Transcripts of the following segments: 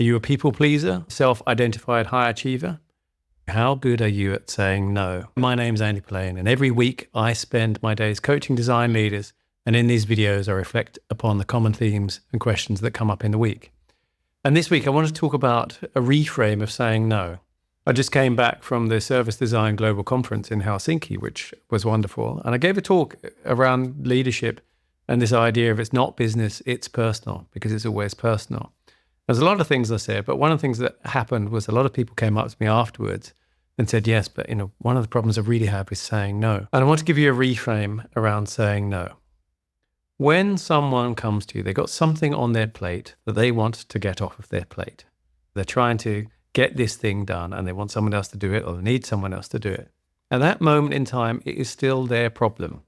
Are you a people pleaser, self-identified high achiever? How good are you at saying no? My name's Andy Pillane, and every week I spend my days coaching design leaders, and in these videos I reflect upon the common themes and questions that come up in the week. And this week I want to talk about a reframe of saying no. I just came back from the Service Design Global Conference in Helsinki, which was wonderful, and I gave a talk around leadership and this idea of it's not business, it's personal, because it's always personal. There's a lot of things I said, but one of the things that happened was a lot of people came up to me afterwards and said, yes, but one of the problems I really have is saying no. And I want to give you a reframe around saying no. When someone comes to you, they've got something on their plate that they want to get off of their plate. They're trying to get this thing done and they want someone else to do it, or they need someone else to do it. At that moment in time, it is still their problem.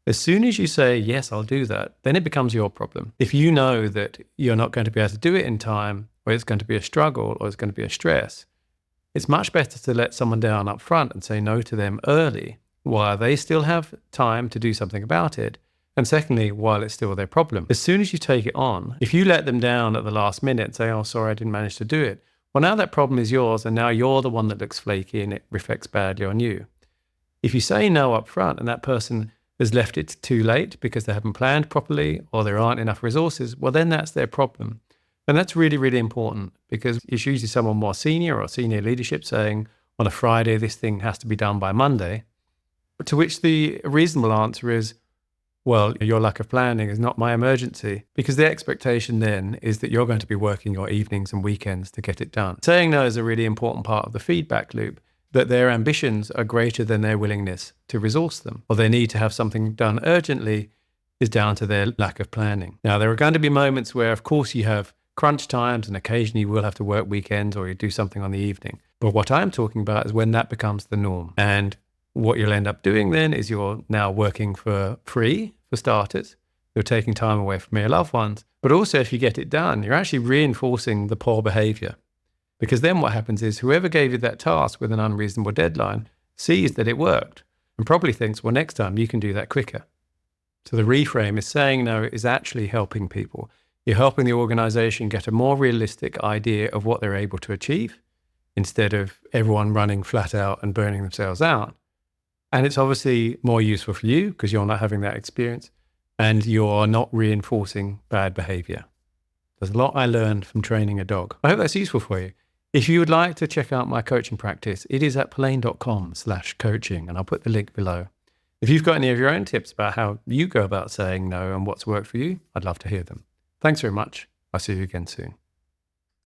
As soon as you say, yes, I'll do that, then it becomes your problem. If you know that you're not going to be able to do it in time, or it's going to be a struggle, or it's going to be a stress, it's much better to let someone down up front and say no to them early, while they still have time to do something about it. And secondly, while it's still their problem. As soon as you take it on, if you let them down at the last minute and say, oh, sorry, I didn't manage to do it, well, now that problem is yours, and now you're the one that looks flaky and it reflects badly on you. If you say no up front and that person has left it too late because they haven't planned properly or there aren't enough resources, well, then that's their problem. And that's really, really important, because it's usually someone more senior or senior leadership saying, on a Friday, this thing has to be done by Monday. To which the reasonable answer is, well, your lack of planning is not my emergency, because the expectation then is that you're going to be working your evenings and weekends to get it done. Saying no is a really important part of the feedback loop, that their ambitions are greater than their willingness to resource them, or their need to have something done urgently is down to their lack of planning. Now, there are going to be moments where, of course, you have crunch times and occasionally you will have to work weekends or you do something on the evening. But what I'm talking about is when that becomes the norm. And what you'll end up doing then is you're now working for free, for starters. You're taking time away from your loved ones. But also, if you get it done, you're actually reinforcing the poor behavior. Because then what happens is whoever gave you that task with an unreasonable deadline sees that it worked and probably thinks, well, next time you can do that quicker. So the reframe is saying no is actually helping people. You're helping the organization get a more realistic idea of what they're able to achieve instead of everyone running flat out and burning themselves out. And it's obviously more useful for you because you're not having that experience and you're not reinforcing bad behavior. There's a lot I learned from training a dog. I hope that's useful for you. If you would like to check out my coaching practice, it is at pillane.com/coaching, and I'll put the link below. If you've got any of your own tips about how you go about saying no and what's worked for you, I'd love to hear them. Thanks very much. I'll see you again soon.